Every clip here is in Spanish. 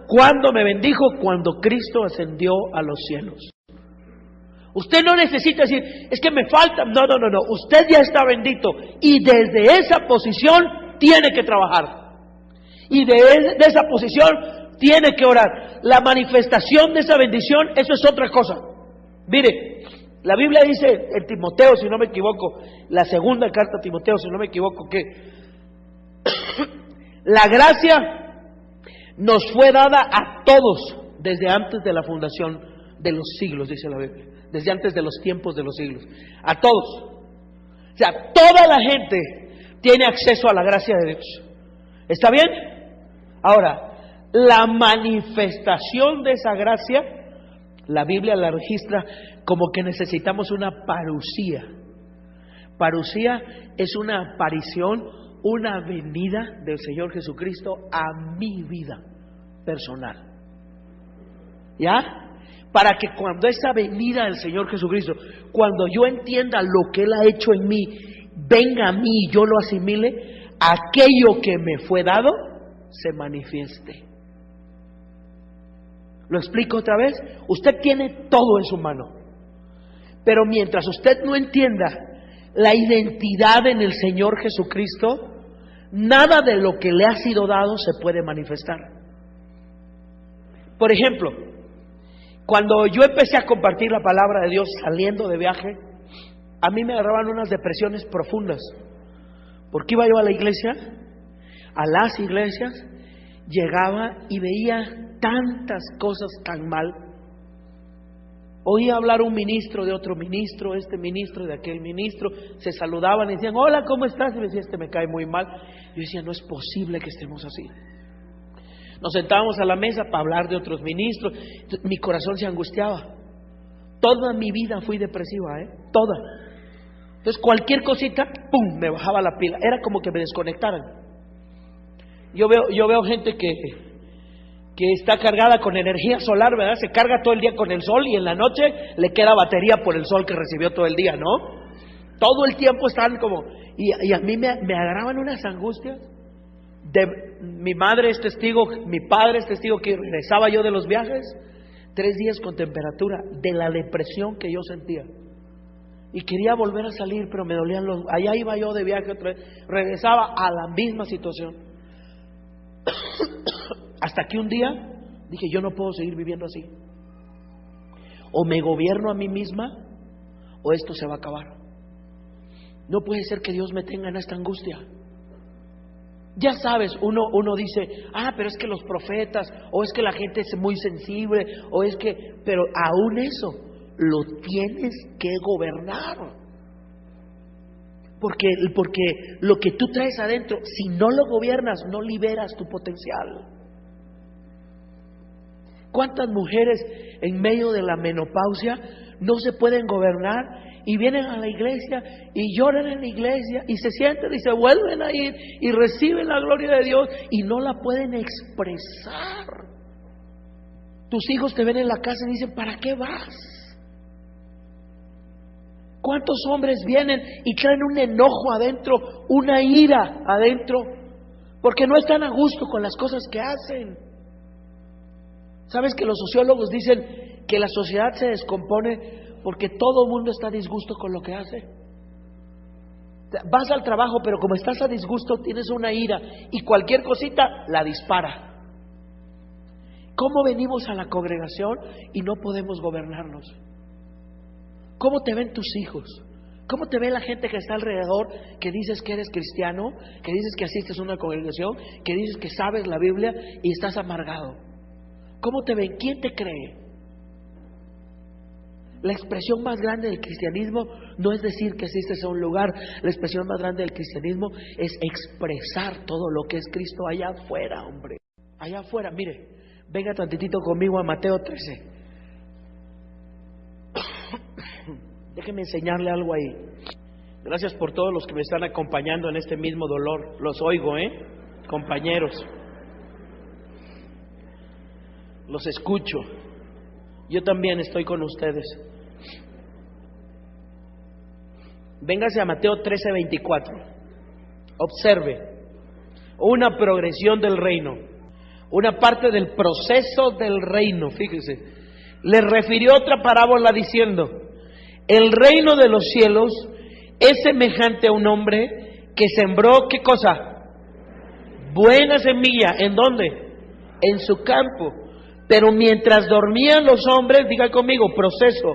¿Cuándo me bendijo? Cuando Cristo ascendió a los cielos. Usted no necesita decir, es que me falta. No. Usted ya está bendito. Y desde esa posición tiene que trabajar. Y de esa posición tiene que orar. La manifestación de esa bendición, eso es otra cosa. Mire, la Biblia dice en Timoteo, si no me equivoco, la segunda carta a Timoteo, si no me equivoco, que la gracia nos fue dada a todos desde antes de la fundación de los siglos, dice la Biblia. Desde antes de los tiempos de los siglos. A todos. O sea, toda la gente tiene acceso a la gracia de Dios. ¿Está bien? Ahora, la manifestación de esa gracia, la Biblia la registra como que necesitamos una parusía. Parusía es una aparición, una venida del Señor Jesucristo a mi vida personal. ¿Ya? Para que cuando esa venida del Señor Jesucristo, cuando yo entienda lo que Él ha hecho en mí, venga a mí y yo lo asimile, aquello que me fue dado se manifieste. ¿Lo explico otra vez? Usted tiene todo en su mano, pero mientras usted no entienda la identidad en el Señor Jesucristo, nada de lo que le ha sido dado se puede manifestar. Por ejemplo, cuando yo empecé a compartir la palabra de Dios saliendo de viaje, a mí me agarraban unas depresiones profundas, porque iba yo a la iglesia, a las iglesias, llegaba y veía tantas cosas tan mal. Oía hablar un ministro de otro ministro, este ministro de aquel ministro, se saludaban y decían, hola, ¿cómo estás? Y me decía, este me cae muy mal. Yo decía, no es posible que estemos así. Nos sentábamos a la mesa para hablar de otros ministros. Mi corazón se angustiaba. Toda mi vida fui depresiva, toda. Entonces cualquier cosita, ¡pum!, me bajaba la pila. Era como que me desconectaran. Yo veo gente que está cargada con energía solar, ¿verdad? Se carga todo el día con el sol y en la noche le queda batería por el sol que recibió todo el día, ¿no? Todo el tiempo están como... Y a mí me agarraban unas angustias. Mi madre es testigo, mi padre es testigo que regresaba yo de los viajes 3 días con temperatura, de la depresión que yo sentía, y quería volver a salir, pero me dolían los... Allá iba yo de viaje otra vez, regresaba a la misma situación. Hasta que un día dije, yo no puedo seguir viviendo así. O me gobierno a mí misma, o esto se va a acabar. No puede ser que Dios me tenga en esta angustia. Ya sabes, uno dice, pero es que los profetas, o es que la gente es muy sensible, o es que... Pero aún eso lo tienes que gobernar. Porque lo que tú traes adentro, si no lo gobiernas, no liberas tu potencial. ¿Cuántas mujeres en medio de la menopausia no se pueden gobernar y vienen a la iglesia y lloran en la iglesia y se sienten y se vuelven a ir y reciben la gloria de Dios y no la pueden expresar? Tus hijos te ven en la casa y dicen, ¿para qué vas? ¿Cuántos hombres vienen y traen un enojo adentro, una ira adentro, porque no están a gusto con las cosas que hacen? ¿Sabes que los sociólogos dicen que la sociedad se descompone porque todo el mundo está a disgusto con lo que hace? Vas al trabajo, pero como estás a disgusto, tienes una ira y cualquier cosita la dispara. ¿Cómo venimos a la congregación y no podemos gobernarnos? ¿Cómo te ven tus hijos? ¿Cómo te ve la gente que está alrededor, que dices que eres cristiano, que dices que asistes a una congregación, que dices que sabes la Biblia y estás amargado? ¿Cómo te ven? ¿Quién te cree? La expresión más grande del cristianismo no es decir que asistes a un lugar. La expresión más grande del cristianismo es expresar todo lo que es Cristo allá afuera, hombre. Allá afuera, mire, venga tantitito conmigo a Mateo 13. Déjeme enseñarle algo ahí. Gracias por todos los que me están acompañando en este mismo dolor. Los oigo, compañeros. Los escucho. Yo también estoy con ustedes. Véngase a Mateo 13:24. Observe una progresión del reino. una parte del proceso del reino. Fíjese, le refirió otra parábola diciendo: el reino de los cielos es semejante a un hombre que sembró, ¿qué cosa? Buena semilla. ¿En dónde? En su campo. Pero mientras dormían los hombres, diga conmigo, proceso.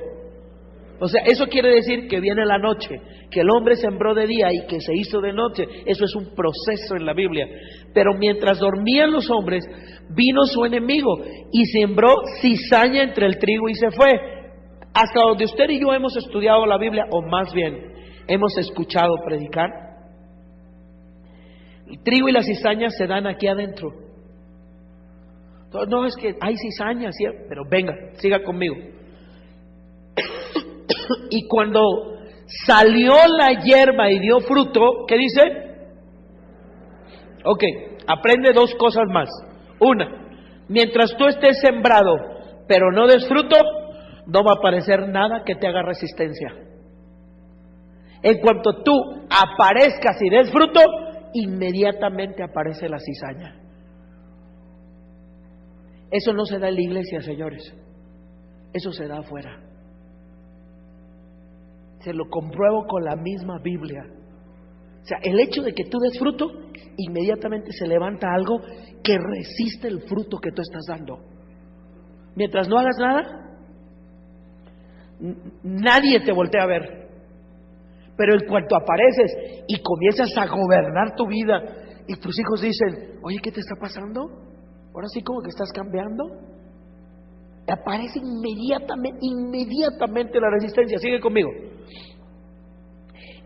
O sea, eso quiere decir que viene la noche, que el hombre sembró de día y que se hizo de noche. Eso es un proceso en la Biblia. Pero mientras dormían los hombres, vino su enemigo y sembró cizaña entre el trigo y se fue. Hasta donde usted y yo hemos estudiado la Biblia, o más bien hemos escuchado predicar, el trigo y la cizaña se dan aquí adentro. Entonces, no es que hay cizaña, ¿sí? Pero venga, siga conmigo. Y cuando salió la hierba y dio fruto, ¿qué dice? Ok, aprende dos cosas más. Una, mientras tú estés sembrado, pero no des fruto, no va a aparecer nada que te haga resistencia. En cuanto tú aparezcas y des fruto, inmediatamente aparece la cizaña. Eso no se da en la iglesia, señores. Eso se da afuera. Se lo compruebo con la misma Biblia. O sea, el hecho de que tú des fruto, inmediatamente se levanta algo que resiste el fruto que tú estás dando. Mientras no hagas nada, nadie te voltea a ver. Pero en cuanto apareces y comienzas a gobernar tu vida y tus hijos dicen: oye, ¿qué te está pasando? Ahora sí como que estás cambiando. Aparece inmediatamente la resistencia. Sigue conmigo.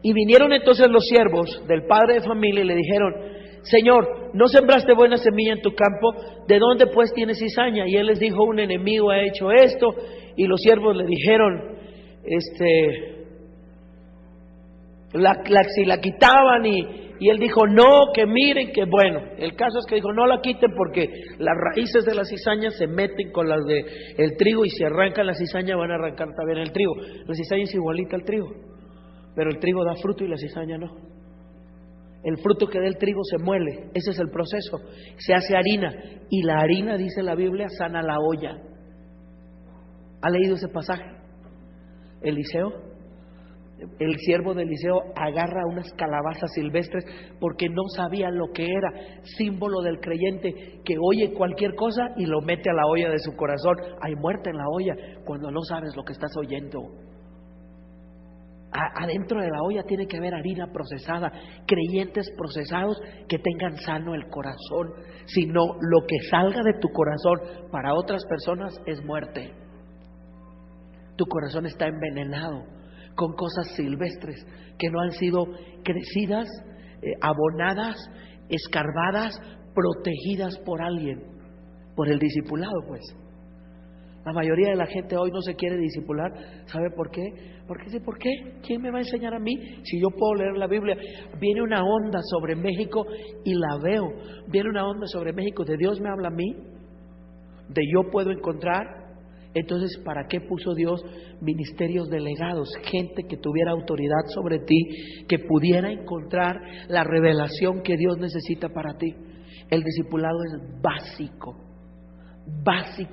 Y vinieron entonces los siervos del padre de familia y le dijeron: Señor, ¿no sembraste buena semilla en tu campo? ¿De dónde pues tienes cizaña? Y él les dijo: un enemigo ha hecho esto. Y los siervos le dijeron, si la quitaban, y él dijo: no, que miren, que bueno. El caso es que dijo: no la quiten, porque las raíces de la cizaña se meten con las de el trigo, y si arrancan la cizaña van a arrancar también el trigo. La cizaña es igualita al trigo, pero el trigo da fruto y la cizaña no. El fruto que da el trigo se muele, ese es el proceso, se hace harina, y la harina, dice la Biblia, sana la olla. ¿Ha leído ese pasaje? Eliseo, el siervo de Eliseo agarra unas calabazas silvestres porque no sabía lo que era, símbolo del creyente que oye cualquier cosa y lo mete a la olla de su corazón. Hay muerte en la olla cuando no sabes lo que estás oyendo. Adentro de la olla tiene que haber harina procesada, creyentes procesados que tengan sano el corazón. Si no, lo que salga de tu corazón para otras personas es muerte. Tu corazón está envenenado con cosas silvestres que no han sido crecidas, abonadas, escarbadas, protegidas por alguien, por el discipulado, pues. La mayoría de la gente hoy no se quiere discipular. ¿Sabe por qué? Porque dice: ¿por qué? ¿Quién me va a enseñar a mí si yo puedo leer la Biblia? Viene una onda sobre México y la veo. Viene una onda sobre México, de Dios me habla a mí, de yo puedo encontrar. Entonces, ¿para qué puso Dios ministerios delegados? Gente que tuviera autoridad sobre ti, que pudiera encontrar la revelación que Dios necesita para ti. El discipulado es básico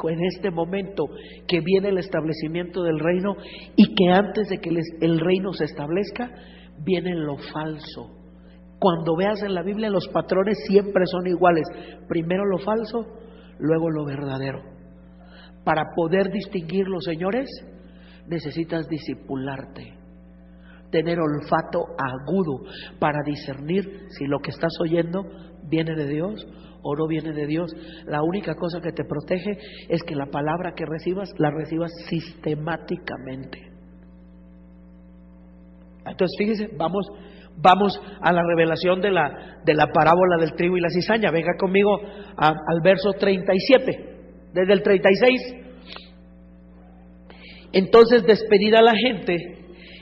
en este momento que viene el establecimiento del reino, y que antes de que el reino se establezca, viene lo falso. Cuando veas en la Biblia, los patrones siempre son iguales: primero lo falso, luego lo verdadero. Para poder distinguirlo, señores, necesitas discipularte, tener olfato agudo para discernir si lo que estás oyendo viene de Dios o no viene de Dios. La única cosa que te protege es que la palabra que recibas, la recibas sistemáticamente. Entonces, fíjese, vamos a la revelación de la parábola del trigo y la cizaña. Venga conmigo al verso 37, desde el 36. Entonces, despedida la gente,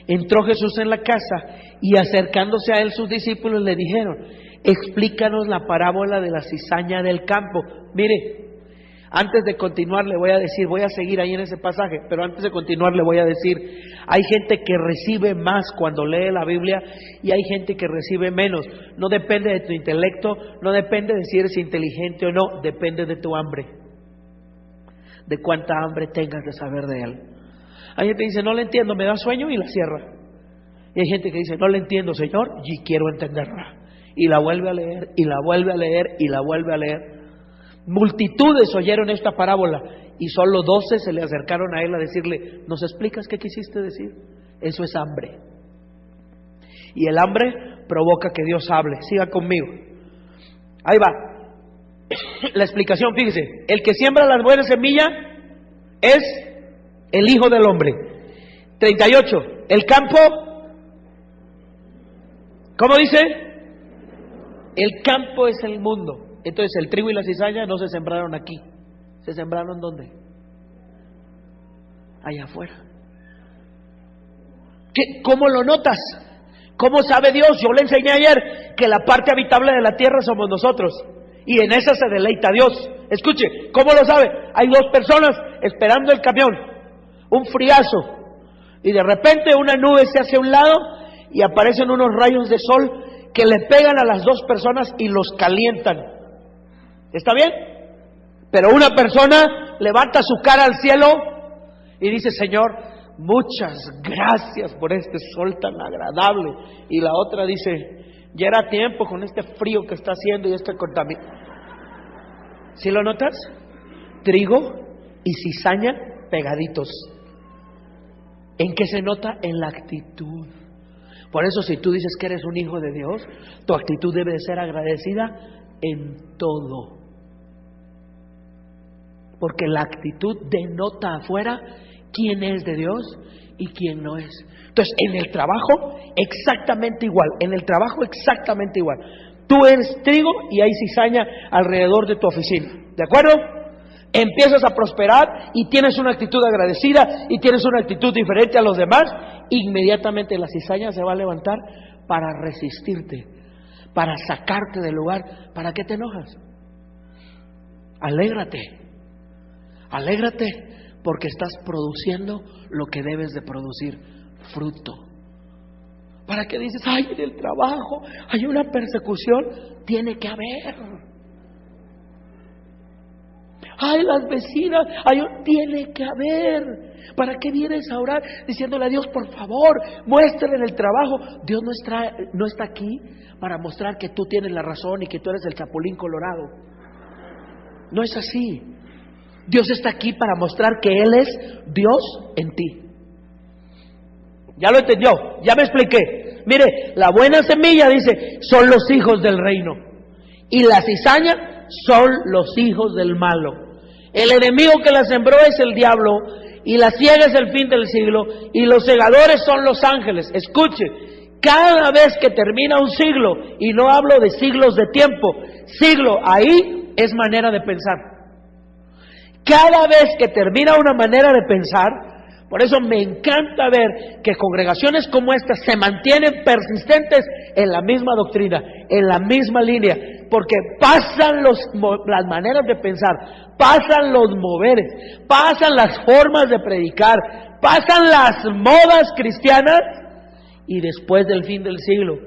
entró Jesús en la casa, y acercándose a él sus discípulos le dijeron: explícanos la parábola de la cizaña del campo. Mire, Antes de continuar le voy a decir, voy a seguir ahí en ese pasaje, pero antes de continuar le voy a decir, hay gente que recibe más cuando lee la Biblia y hay gente que recibe menos. No depende de tu intelecto, no depende de si eres inteligente o no, depende de tu hambre, de cuánta hambre tengas de saber de Él. Hay gente que dice, no le entiendo, me da sueño y la cierra. Y hay gente que dice, no le entiendo, Señor, y quiero entenderla. Y la vuelve a leer, y la vuelve a leer, y la vuelve a leer. Multitudes oyeron esta parábola y solo 12 se le acercaron a él a decirle, ¿nos explicas qué quisiste decir? Eso es hambre. Y el hambre provoca que Dios hable. Siga conmigo. Ahí va. La explicación, fíjese. El que siembra las buenas semillas es el Hijo del Hombre. 38. El campo, ¿cómo dice? El campo es el mundo. Entonces el trigo y la cizaña no se sembraron aquí. ¿Se sembraron dónde? Allá afuera. ¿Cómo lo notas? ¿Cómo sabe Dios? Yo le enseñé ayer que la parte habitable de la tierra somos nosotros. Y en esa se deleita Dios. Escuche, ¿cómo lo sabe? Hay dos personas esperando el camión. Un friazo. Y de repente una nube se hace a un lado y aparecen unos rayos de sol que le pegan a las dos personas y los calientan. ¿Está bien? Pero una persona levanta su cara al cielo y dice, Señor, muchas gracias por este sol tan agradable. Y la otra dice, ya era tiempo con este frío que está haciendo y este contaminación. ¿Sí lo notas? Trigo y cizaña pegaditos. ¿En qué se nota? En la actitud. Por eso si tú dices que eres un hijo de Dios, tu actitud debe de ser agradecida en todo. Porque la actitud denota afuera quién es de Dios y quién no es. Entonces, en el trabajo exactamente igual. En el trabajo exactamente igual. Tú eres trigo y hay cizaña alrededor de tu oficina. ¿De acuerdo? Empiezas a prosperar y tienes una actitud agradecida y tienes una actitud diferente a los demás. Inmediatamente la cizaña se va a levantar para resistirte, para sacarte del lugar. ¿Para qué te enojas? Alégrate. Alégrate porque estás produciendo lo que debes de producir, fruto. ¿Para qué dices, ay, en el trabajo hay una persecución? Tiene que haber. Ay, las vecinas, tiene que haber. ¿Para qué vienes a orar diciéndole a Dios, por favor, muéstrale en el trabajo? Dios no está aquí para mostrar que tú tienes la razón y que tú eres el chapulín colorado. No es así. Dios está aquí para mostrar que Él es Dios en ti. ¿Ya lo entendió? Ya me expliqué. Mire, la buena semilla dice, son los hijos del reino. Y la cizaña son los hijos del malo. El enemigo que la sembró es el diablo. Y la siega es el fin del siglo. Y los segadores son los ángeles. Escuche, cada vez que termina un siglo, y no hablo de siglos de tiempo, siglo ahí es manera de pensar. Cada vez que termina una manera de pensar, por eso me encanta ver que congregaciones como esta se mantienen persistentes en la misma doctrina, en la misma línea, porque pasan las maneras de pensar, pasan los moveres, pasan las formas de predicar, pasan las modas cristianas y después del fin del siglo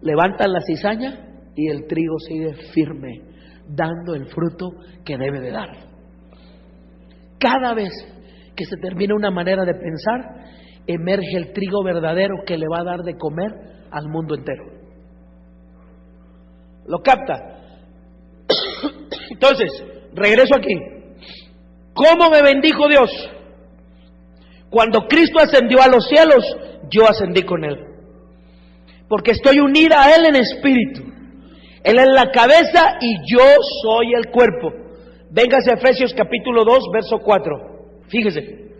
levantan la cizaña y el trigo sigue firme, dando el fruto que debe de dar. Cada vez que se termina una manera de pensar, emerge el trigo verdadero que le va a dar de comer al mundo entero. ¿Lo capta? Entonces, regreso aquí. ¿Cómo me bendijo Dios? Cuando Cristo ascendió a los cielos, yo ascendí con Él. Porque estoy unida a Él en espíritu. Él es la cabeza y yo soy el cuerpo. Véngase a Efesios capítulo 2, verso 4. Fíjese.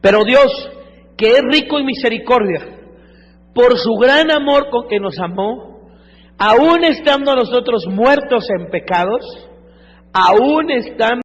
Pero Dios, que es rico en misericordia, por su gran amor con que nos amó, aún estando nosotros muertos en pecados, aún estando